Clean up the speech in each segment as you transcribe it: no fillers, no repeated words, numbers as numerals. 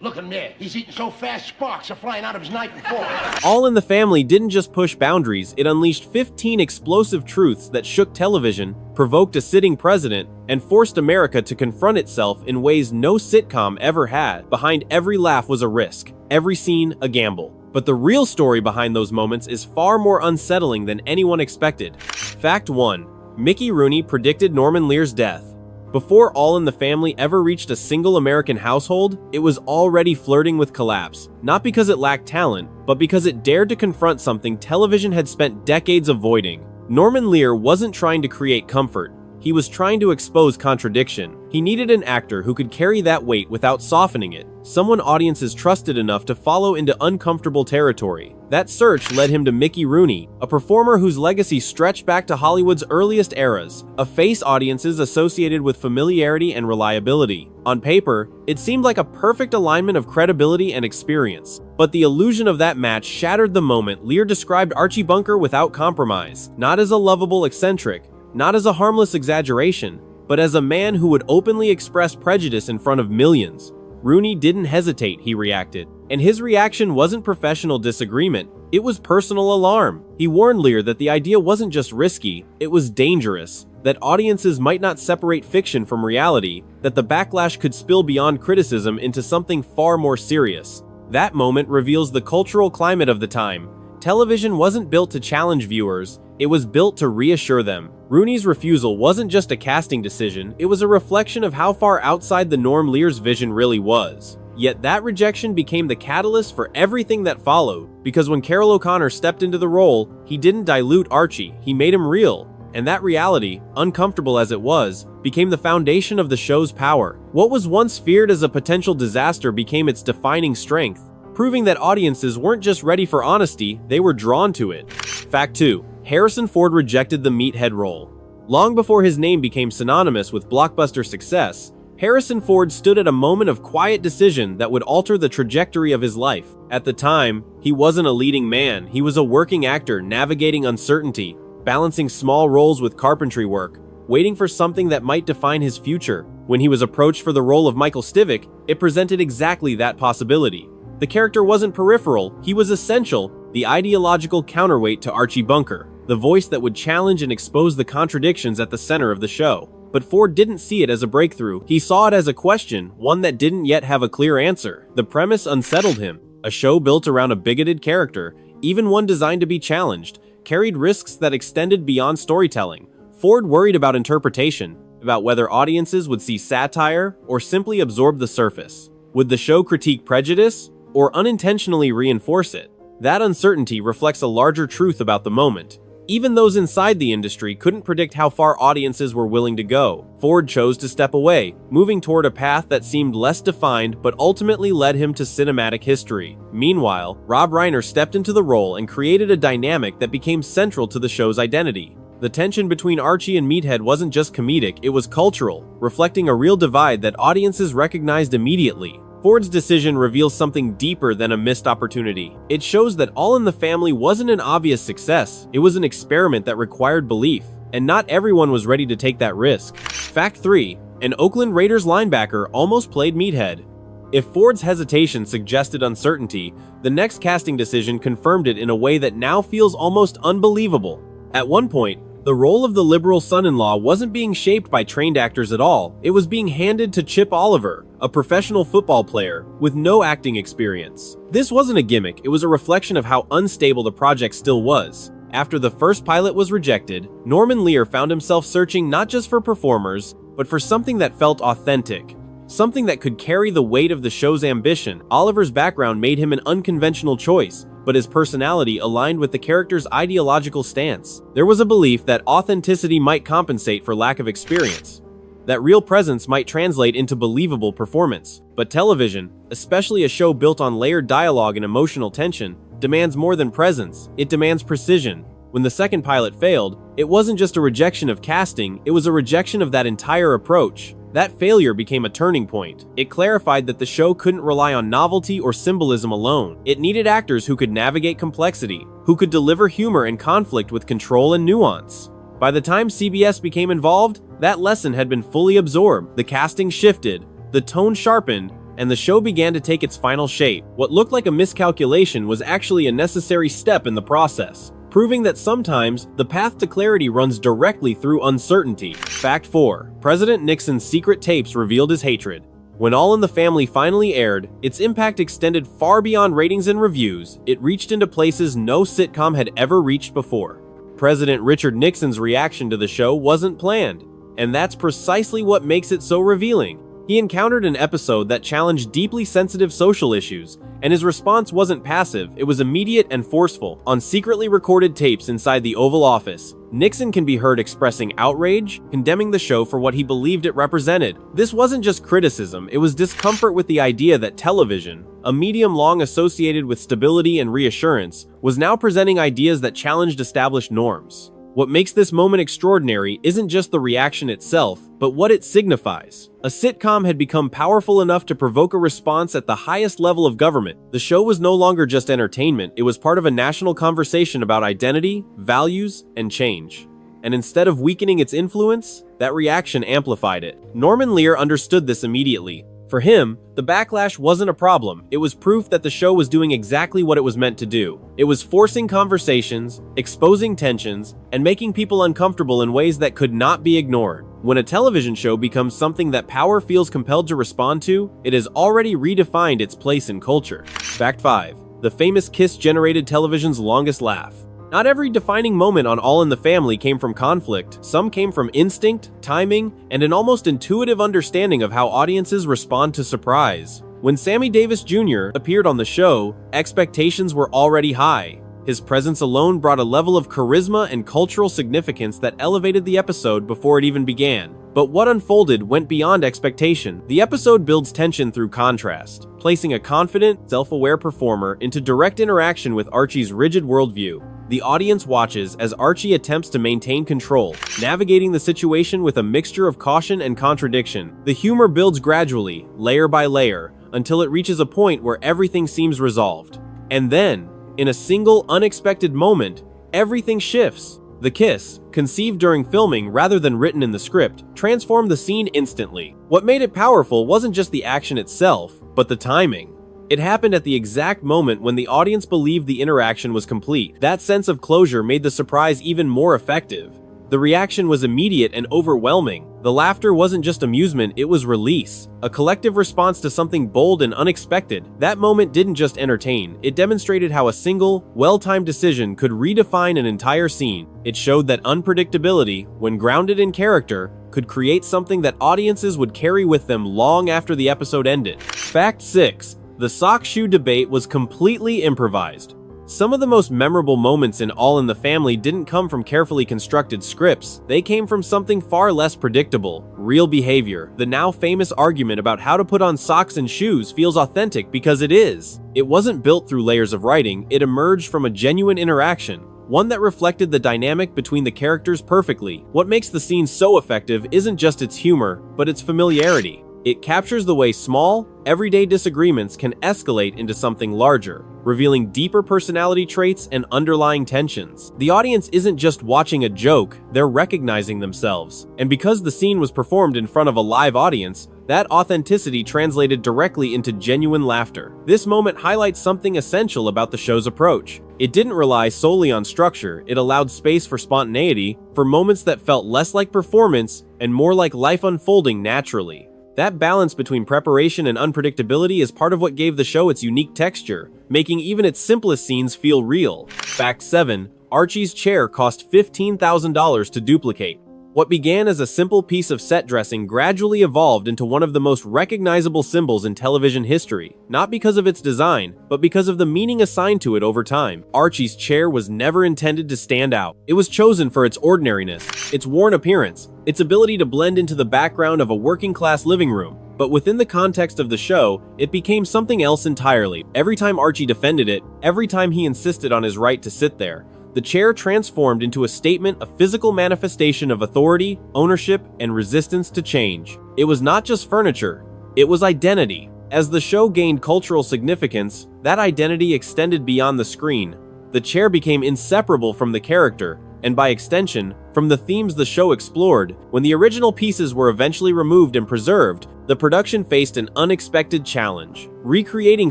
Look at him there. He's eating so fast sparks are flying out of his knife and fork. All in the Family didn't just push boundaries, it unleashed 15 explosive truths that shook television, provoked a sitting president, and forced America to confront itself in ways no sitcom ever had. Behind every laugh was a risk, every scene a gamble. But the real story behind those moments is far more unsettling than anyone expected. Fact 1. Mickey Rooney predicted Norman Lear's death. Before All in the Family ever reached a single American household, it was already flirting with collapse. Not because it lacked talent, but because it dared to confront something television had spent decades avoiding. Norman Lear wasn't trying to create comfort. He was trying to expose contradiction. He needed an actor who could carry that weight without softening it, someone audiences trusted enough to follow into uncomfortable territory. That search led him to Mickey Rooney, a performer whose legacy stretched back to Hollywood's earliest eras, a face audiences associated with familiarity and reliability. On paper, it seemed like a perfect alignment of credibility and experience. But the illusion of that match shattered the moment Lear described Archie Bunker without compromise, not as a lovable eccentric, not as a harmless exaggeration, but as a man who would openly express prejudice in front of millions. Rooney didn't hesitate, he reacted. And his reaction wasn't professional disagreement, it was personal alarm. He warned Lear that the idea wasn't just risky, it was dangerous, that audiences might not separate fiction from reality, that the backlash could spill beyond criticism into something far more serious. That moment reveals the cultural climate of the time. Television wasn't built to challenge viewers, it was built to reassure them. Rooney's refusal wasn't just a casting decision, it was a reflection of how far outside the norm Lear's vision really was. Yet that rejection became the catalyst for everything that followed, because when Carroll O'Connor stepped into the role, he didn't dilute Archie, he made him real. And that reality, uncomfortable as it was, became the foundation of the show's power. What was once feared as a potential disaster became its defining strength, proving that audiences weren't just ready for honesty, they were drawn to it. Fact 2. Harrison Ford rejected the meathead role. Long before his name became synonymous with blockbuster success, Harrison Ford stood at a moment of quiet decision that would alter the trajectory of his life. At the time, he wasn't a leading man, he was a working actor navigating uncertainty, balancing small roles with carpentry work, waiting for something that might define his future. When he was approached for the role of Michael Stivic, it presented exactly that possibility. The character wasn't peripheral, he was essential, the ideological counterweight to Archie Bunker, the voice that would challenge and expose the contradictions at the center of the show. But Ford didn't see it as a breakthrough, he saw it as a question, one that didn't yet have a clear answer. The premise unsettled him. A show built around a bigoted character, even one designed to be challenged, carried risks that extended beyond storytelling. Ford worried about interpretation, about whether audiences would see satire or simply absorb the surface. Would the show critique prejudice or unintentionally reinforce it? That uncertainty reflects a larger truth about the moment. Even those inside the industry couldn't predict how far audiences were willing to go. Ford chose to step away, moving toward a path that seemed less defined but ultimately led him to cinematic history. Meanwhile, Rob Reiner stepped into the role and created a dynamic that became central to the show's identity. The tension between Archie and Meathead wasn't just comedic, it was cultural, reflecting a real divide that audiences recognized immediately. Ford's decision reveals something deeper than a missed opportunity. It shows that All in the Family wasn't an obvious success, it was an experiment that required belief, and not everyone was ready to take that risk. Fact 3. An Oakland Raiders linebacker almost played Meathead. If Ford's hesitation suggested uncertainty, the next casting decision confirmed it in a way that now feels almost unbelievable. At one point, the role of the liberal son-in-law wasn't being shaped by trained actors at all, it was being handed to Chip Oliver, a professional football player with no acting experience. This wasn't a gimmick, it was a reflection of how unstable the project still was. After the first pilot was rejected, Norman Lear found himself searching not just for performers, but for something that felt authentic. Something that could carry the weight of the show's ambition. Oliver's background made him an unconventional choice, but his personality aligned with the character's ideological stance. There was a belief that authenticity might compensate for lack of experience, that real presence might translate into believable performance. But television, especially a show built on layered dialogue and emotional tension, demands more than presence, it demands precision. When the second pilot failed, it wasn't just a rejection of casting, it was a rejection of that entire approach. That failure became a turning point. It clarified that the show couldn't rely on novelty or symbolism alone. It needed actors who could navigate complexity, who could deliver humor and conflict with control and nuance. By the time CBS became involved, that lesson had been fully absorbed. The casting shifted, the tone sharpened, and the show began to take its final shape. What looked like a miscalculation was actually a necessary step in the process, proving that sometimes the path to clarity runs directly through uncertainty. Fact 4. President Nixon's secret tapes revealed his hatred. When All in the Family finally aired, its impact extended far beyond ratings and reviews. It reached into places no sitcom had ever reached before. President Richard Nixon's reaction to the show wasn't planned, and that's precisely what makes it so revealing. He encountered an episode that challenged deeply sensitive social issues, and his response wasn't passive, it was immediate and forceful. On secretly recorded tapes inside the Oval Office, Nixon can be heard expressing outrage, condemning the show for what he believed it represented. This wasn't just criticism, it was discomfort with the idea that television, a medium long associated with stability and reassurance, was now presenting ideas that challenged established norms. What makes this moment extraordinary isn't just the reaction itself, but what it signifies. A sitcom had become powerful enough to provoke a response at the highest level of government. The show was no longer just entertainment, it was part of a national conversation about identity, values, and change. And instead of weakening its influence, that reaction amplified it. Norman Lear understood this immediately. For him, the backlash wasn't a problem, it was proof that the show was doing exactly what it was meant to do. It was forcing conversations, exposing tensions, and making people uncomfortable in ways that could not be ignored. When a television show becomes something that power feels compelled to respond to, it has already redefined its place in culture. Fact 5. The famous kiss generated television's longest laugh. Not every defining moment on All in the Family came from conflict. Some came from instinct, timing, and an almost intuitive understanding of how audiences respond to surprise. When Sammy Davis Jr. appeared on the show, expectations were already high. His presence alone brought a level of charisma and cultural significance that elevated the episode before it even began. But what unfolded went beyond expectation. The episode builds tension through contrast, placing a confident, self-aware performer into direct interaction with Archie's rigid worldview. The audience watches as Archie attempts to maintain control, navigating the situation with a mixture of caution and contradiction. The humor builds gradually, layer by layer, until it reaches a point where everything seems resolved. And then, in a single unexpected moment, everything shifts. The kiss, conceived during filming rather than written in the script, transformed the scene instantly. What made it powerful wasn't just the action itself, but the timing. It happened at the exact moment when the audience believed the interaction was complete. That sense of closure made the surprise even more effective. The reaction was immediate and overwhelming. The laughter wasn't just amusement, it was release. A collective response to something bold and unexpected. That moment didn't just entertain, it demonstrated how a single, well-timed decision could redefine an entire scene. It showed that unpredictability, when grounded in character, could create something that audiences would carry with them long after the episode ended. Fact 6. The sock shoe debate was completely improvised. Some of the most memorable moments in All in the Family didn't come from carefully constructed scripts. They came from something far less predictable: real behavior. The now famous argument about how to put on socks and shoes feels authentic because it is. It wasn't built through layers of writing, it emerged from a genuine interaction, one that reflected the dynamic between the characters perfectly. What makes the scene so effective isn't just its humor, but its familiarity. It captures the way small, everyday disagreements can escalate into something larger, revealing deeper personality traits and underlying tensions. The audience isn't just watching a joke, they're recognizing themselves. And because the scene was performed in front of a live audience, that authenticity translated directly into genuine laughter. This moment highlights something essential about the show's approach. It didn't rely solely on structure, it allowed space for spontaneity, for moments that felt less like performance and more like life unfolding naturally. That balance between preparation and unpredictability is part of what gave the show its unique texture, making even its simplest scenes feel real. Fact 7. Archie's chair cost $15,000 to duplicate. What began as a simple piece of set dressing gradually evolved into one of the most recognizable symbols in television history, not because of its design, but because of the meaning assigned to it over time. Archie's chair was never intended to stand out. It was chosen for its ordinariness, its worn appearance, its ability to blend into the background of a working-class living room. But within the context of the show, it became something else entirely. Every time Archie defended it, every time he insisted on his right to sit there, the chair transformed into a statement, a physical manifestation of authority, ownership, and resistance to change. It was not just furniture, it was identity. As the show gained cultural significance, that identity extended beyond the screen. The chair became inseparable from the character, and by extension, from the themes the show explored. When the original pieces were eventually removed and preserved, the production faced an unexpected challenge: recreating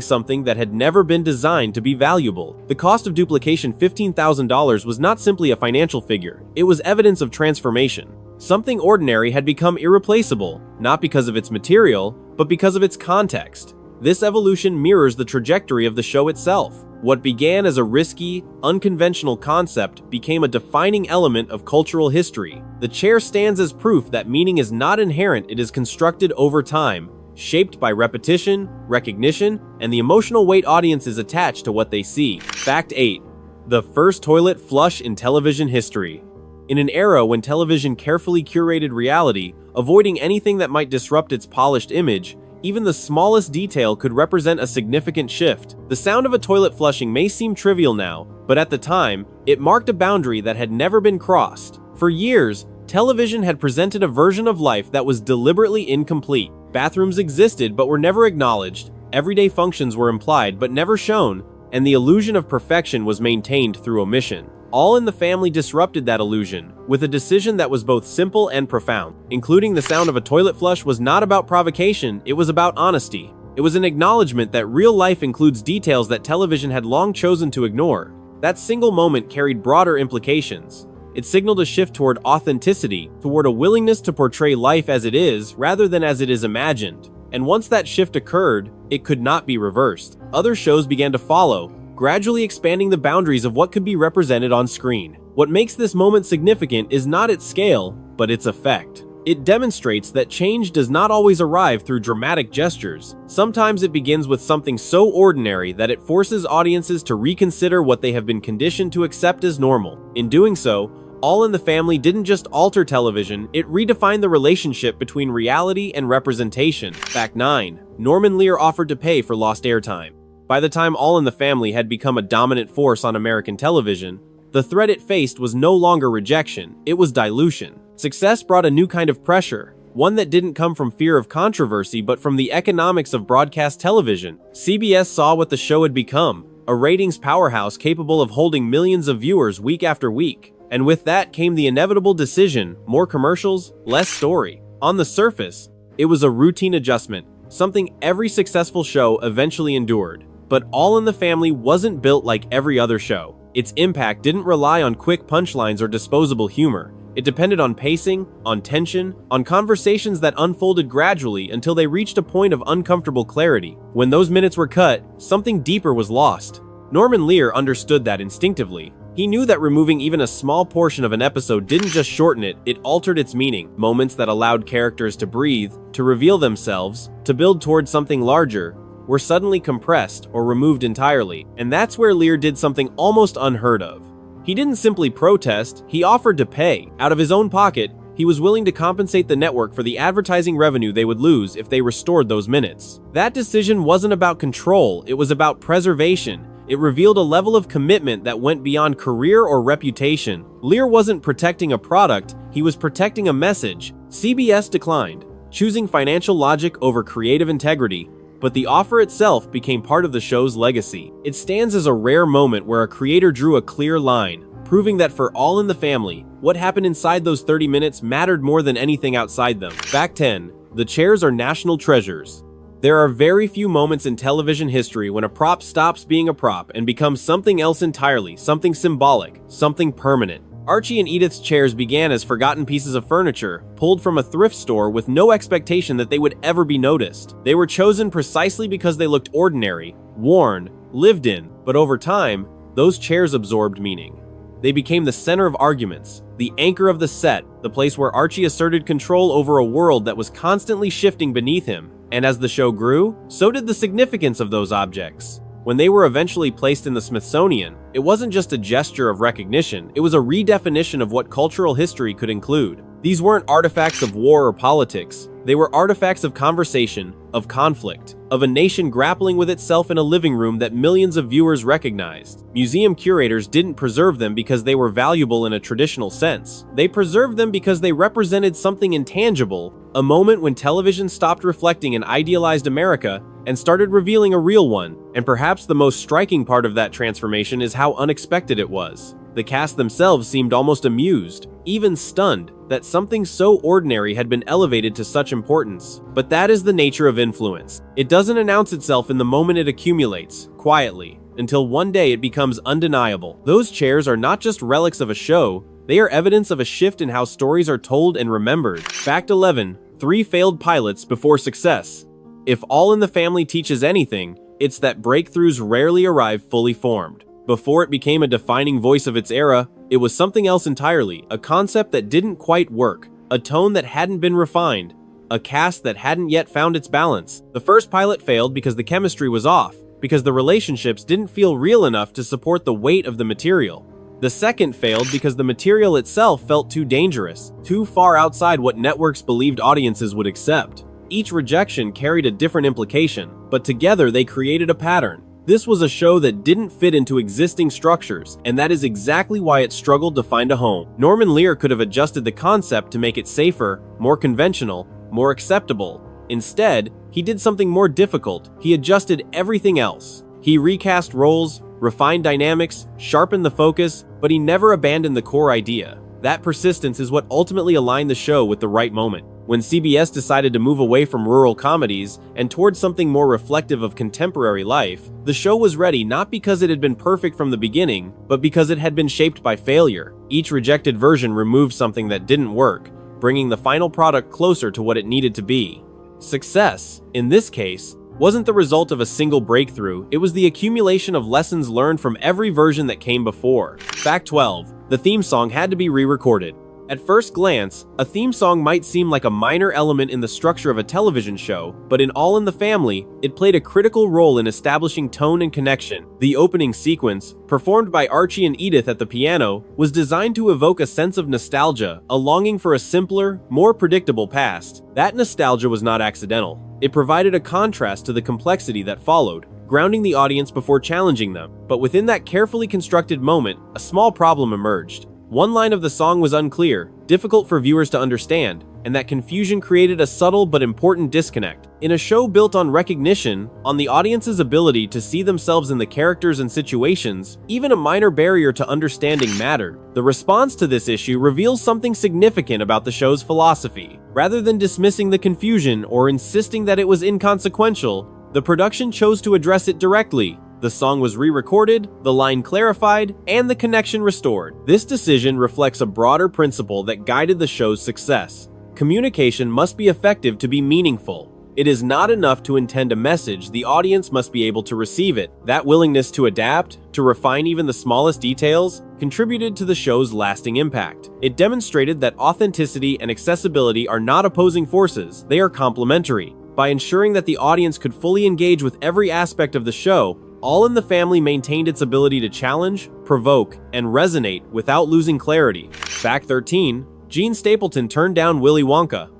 something that had never been designed to be valuable. The cost of duplication, $15,000, was not simply a financial figure, it was evidence of transformation. Something ordinary had become irreplaceable, not because of its material, but because of its context. This evolution mirrors the trajectory of the show itself. What began as a risky, unconventional concept became a defining element of cultural history. The chair stands as proof that meaning is not inherent, it is constructed over time, shaped by repetition, recognition, and the emotional weight audiences attach to what they see. Fact 8. The first toilet flush in television history. In an era when television carefully curated reality, avoiding anything that might disrupt its polished image, even the smallest detail could represent a significant shift. The sound of a toilet flushing may seem trivial now, but at the time, it marked a boundary that had never been crossed. For years, television had presented a version of life that was deliberately incomplete. Bathrooms existed but were never acknowledged, everyday functions were implied but never shown, and the illusion of perfection was maintained through omission. All in the Family disrupted that illusion, with a decision that was both simple and profound. Including the sound of a toilet flush was not about provocation, it was about honesty. It was an acknowledgement that real life includes details that television had long chosen to ignore. That single moment carried broader implications. It signaled a shift toward authenticity, toward a willingness to portray life as it is rather than as it is imagined. And once that shift occurred, it could not be reversed. Other shows began to follow, gradually expanding the boundaries of what could be represented on screen. What makes this moment significant is not its scale, but its effect. It demonstrates that change does not always arrive through dramatic gestures. Sometimes it begins with something so ordinary that it forces audiences to reconsider what they have been conditioned to accept as normal. In doing so, All in the Family didn't just alter television, it redefined the relationship between reality and representation. Fact 9. Norman Lear offered to pay for lost airtime. By the time All in the Family had become a dominant force on American television, the threat it faced was no longer rejection, it was dilution. Success brought a new kind of pressure, one that didn't come from fear of controversy but from the economics of broadcast television. CBS saw what the show had become, a ratings powerhouse capable of holding millions of viewers week after week. And with that came the inevitable decision: more commercials, less story. On the surface, it was a routine adjustment, something every successful show eventually endured. But All in the Family wasn't built like every other show. Its impact didn't rely on quick punchlines or disposable humor. It depended on pacing, on tension, on conversations that unfolded gradually until they reached a point of uncomfortable clarity. When those minutes were cut, something deeper was lost. Norman Lear understood that instinctively. He knew that removing even a small portion of an episode didn't just shorten it, it altered its meaning. Moments that allowed characters to breathe, to reveal themselves, to build towards something larger, were suddenly compressed or removed entirely. And that's where Lear did something almost unheard of. He didn't simply protest, he offered to pay. Out of his own pocket, he was willing to compensate the network for the advertising revenue they would lose if they restored those minutes. That decision wasn't about control, it was about preservation. It revealed a level of commitment that went beyond career or reputation. Lear wasn't protecting a product, he was protecting a message. CBS declined, choosing financial logic over creative integrity. But the offer itself became part of the show's legacy. It stands as a rare moment where a creator drew a clear line, proving that for All in the Family, what happened inside those 30 minutes mattered more than anything outside them. Fact 10. The chairs are national treasures. There are very few moments in television history when a prop stops being a prop and becomes something else entirely, something symbolic, something permanent. Archie and Edith's chairs began as forgotten pieces of furniture, pulled from a thrift store with no expectation that they would ever be noticed. They were chosen precisely because they looked ordinary, worn, lived in, but over time, those chairs absorbed meaning. They became the center of arguments, the anchor of the set, the place where Archie asserted control over a world that was constantly shifting beneath him. And as the show grew, so did the significance of those objects. When they were eventually placed in the Smithsonian, it wasn't just a gesture of recognition, it was a redefinition of what cultural history could include. These weren't artifacts of war or politics, they were artifacts of conversation, of conflict, of a nation grappling with itself in a living room that millions of viewers recognized. Museum curators didn't preserve them because they were valuable in a traditional sense. They preserved them because they represented something intangible, a moment when television stopped reflecting an idealized America and started revealing a real one. And perhaps the most striking part of that transformation is how unexpected it was. The cast themselves seemed almost amused, even stunned, that something so ordinary had been elevated to such importance. But that is the nature of influence. It doesn't announce itself in the moment it accumulates, quietly, until one day it becomes undeniable. Those chairs are not just relics of a show, they are evidence of a shift in how stories are told and remembered. Fact 11. 3 failed pilots before success. If All in the Family teaches anything, it's that breakthroughs rarely arrive fully formed. Before it became a defining voice of its era, it was something else entirely, a concept that didn't quite work, a tone that hadn't been refined, a cast that hadn't yet found its balance. The first pilot failed because the chemistry was off, because the relationships didn't feel real enough to support the weight of the material. The second failed because the material itself felt too dangerous, too far outside what networks believed audiences would accept. Each rejection carried a different implication, but together they created a pattern. This was a show that didn't fit into existing structures, and that is exactly why it struggled to find a home. Norman Lear could have adjusted the concept to make it safer, more conventional, more acceptable. Instead, he did something more difficult. He adjusted everything else. He recast roles, refined dynamics, sharpened the focus, but he never abandoned the core idea. That persistence is what ultimately aligned the show with the right moment. When CBS decided to move away from rural comedies and towards something more reflective of contemporary life, the show was ready not because it had been perfect from the beginning, but because it had been shaped by failure. Each rejected version removed something that didn't work, bringing the final product closer to what it needed to be. Success, in this case, wasn't the result of a single breakthrough, it was the accumulation of lessons learned from every version that came before. Fact 12. The theme song had to be re-recorded. At first glance, a theme song might seem like a minor element in the structure of a television show, but in All in the Family, it played a critical role in establishing tone and connection. The opening sequence, performed by Archie and Edith at the piano, was designed to evoke a sense of nostalgia, a longing for a simpler, more predictable past. That nostalgia was not accidental. It provided a contrast to the complexity that followed, grounding the audience before challenging them. But within that carefully constructed moment, a small problem emerged. One line of the song was unclear, difficult for viewers to understand, and that confusion created a subtle but important disconnect. In a show built on recognition, on the audience's ability to see themselves in the characters and situations, even a minor barrier to understanding mattered. The response to this issue reveals something significant about the show's philosophy. Rather than dismissing the confusion or insisting that it was inconsequential, the production chose to address it directly. The song was re-recorded, the line clarified, and the connection restored. This decision reflects a broader principle that guided the show's success. Communication must be effective to be meaningful. It is not enough to intend a message, the audience must be able to receive it. That willingness to adapt, to refine even the smallest details, contributed to the show's lasting impact. It demonstrated that authenticity and accessibility are not opposing forces, they are complementary. By ensuring that the audience could fully engage with every aspect of the show, All in the Family maintained its ability to challenge, provoke, and resonate without losing clarity. Fact 13. Gene Stapleton turned down Willy Wonka.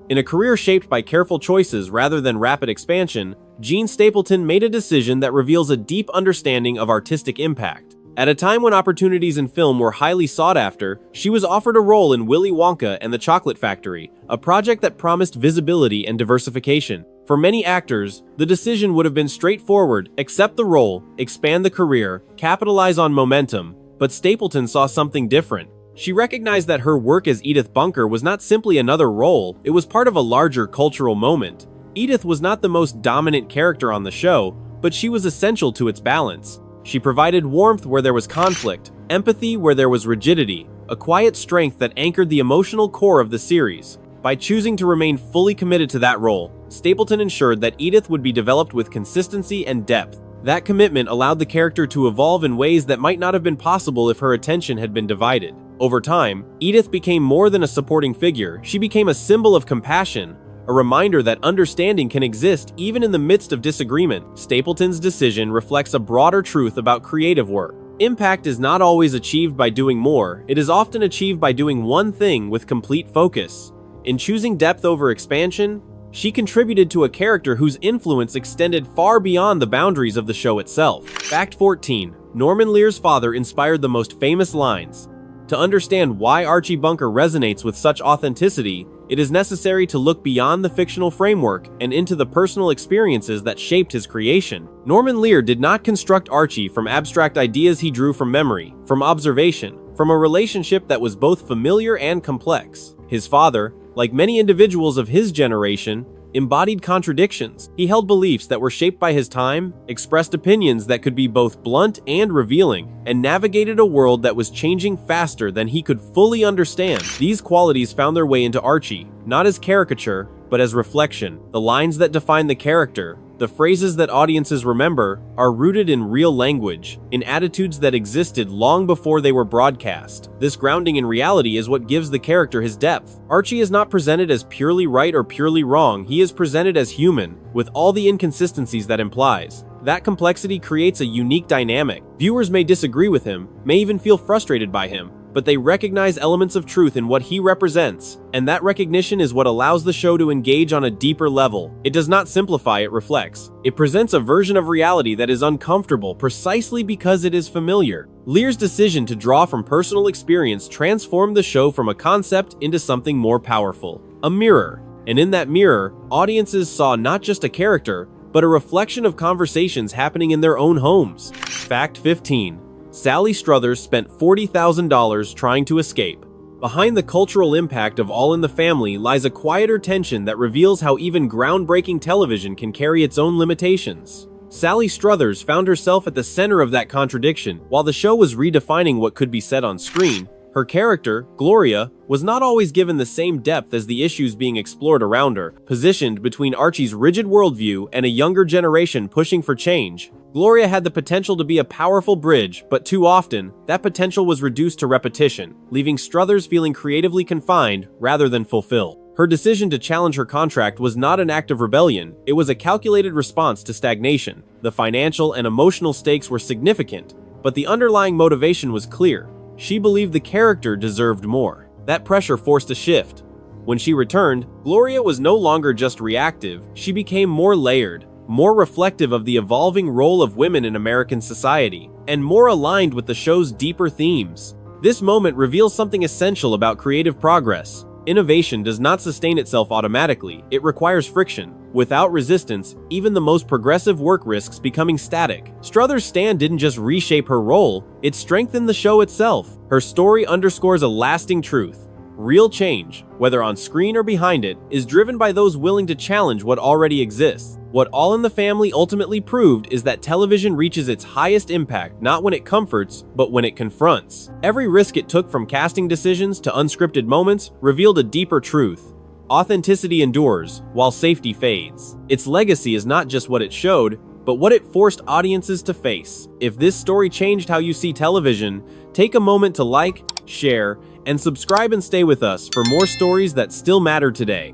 In a career shaped by careful choices rather than rapid expansion, Gene Stapleton made a decision that reveals a deep understanding of artistic impact. At a time when opportunities in film were highly sought after, she was offered a role in Willy Wonka and the Chocolate Factory, a project that promised visibility and diversification. For many actors, the decision would have been straightforward: accept the role, expand the career, capitalize on momentum. But Stapleton saw something different. She recognized that her work as Edith Bunker was not simply another role, it was part of a larger cultural moment. Edith was not the most dominant character on the show, but she was essential to its balance. She provided warmth where there was conflict, empathy where there was rigidity, a quiet strength that anchored the emotional core of the series. By choosing to remain fully committed to that role, Stapleton ensured that Edith would be developed with consistency and depth. That commitment allowed the character to evolve in ways that might not have been possible if her attention had been divided. Over time, Edith became more than a supporting figure, she became a symbol of compassion, a reminder that understanding can exist even in the midst of disagreement. Stapleton's decision reflects a broader truth about creative work. Impact is not always achieved by doing more, it is often achieved by doing one thing with complete focus. In choosing depth over expansion, she contributed to a character whose influence extended far beyond the boundaries of the show itself. Fact 14. Norman Lear's father inspired the most famous lines. To understand why Archie Bunker resonates with such authenticity, it is necessary to look beyond the fictional framework and into the personal experiences that shaped his creation. Norman Lear did not construct Archie from abstract ideas he drew from memory, from observation, from a relationship that was both familiar and complex. His father, like many individuals of his generation, embodied contradictions. He held beliefs that were shaped by his time, expressed opinions that could be both blunt and revealing, and navigated a world that was changing faster than he could fully understand. These qualities found their way into Archie, not as caricature, but as reflection. The lines that define the character, the phrases that audiences remember, are rooted in real language, in attitudes that existed long before they were broadcast. This grounding in reality is what gives the character his depth. Archie is not presented as purely right or purely wrong, he is presented as human, with all the inconsistencies that implies. That complexity creates a unique dynamic. Viewers may disagree with him, may even feel frustrated by him, but they recognize elements of truth in what he represents, and that recognition is what allows the show to engage on a deeper level. It does not simplify, it reflects. It presents a version of reality that is uncomfortable precisely because it is familiar. Lear's decision to draw from personal experience transformed the show from a concept into something more powerful, a mirror. And in that mirror, audiences saw not just a character, but a reflection of conversations happening in their own homes. Fact 15. Sally Struthers spent $40,000 trying to escape. Behind the cultural impact of All in the Family lies a quieter tension that reveals how even groundbreaking television can carry its own limitations. Sally Struthers found herself at the center of that contradiction. While the show was redefining what could be said on screen, her character, Gloria, was not always given the same depth as the issues being explored around her. Positioned between Archie's rigid worldview and a younger generation pushing for change, Gloria had the potential to be a powerful bridge, but too often, that potential was reduced to repetition, leaving Struthers feeling creatively confined rather than fulfilled. Her decision to challenge her contract was not an act of rebellion, it was a calculated response to stagnation. The financial and emotional stakes were significant, but the underlying motivation was clear. She believed the character deserved more. That pressure forced a shift. When she returned, Gloria was no longer just reactive, she became more layered, more reflective of the evolving role of women in American society, and more aligned with the show's deeper themes. This moment reveals something essential about creative progress. Innovation does not sustain itself automatically, it requires friction. Without resistance, even the most progressive work risks becoming static. Struthers' stand didn't just reshape her role, it strengthened the show itself. Her story underscores a lasting truth. Real change, whether on screen or behind it, is driven by those willing to challenge what already exists. What All in the Family ultimately proved is that television reaches its highest impact not when it comforts, but when it confronts. Every risk it took, from casting decisions to unscripted moments, revealed a deeper truth. Authenticity endures, while safety fades. Its legacy is not just what it showed, but what it forced audiences to face. If this story changed how you see television, take a moment to like, share, and subscribe and stay with us for more stories that still matter today.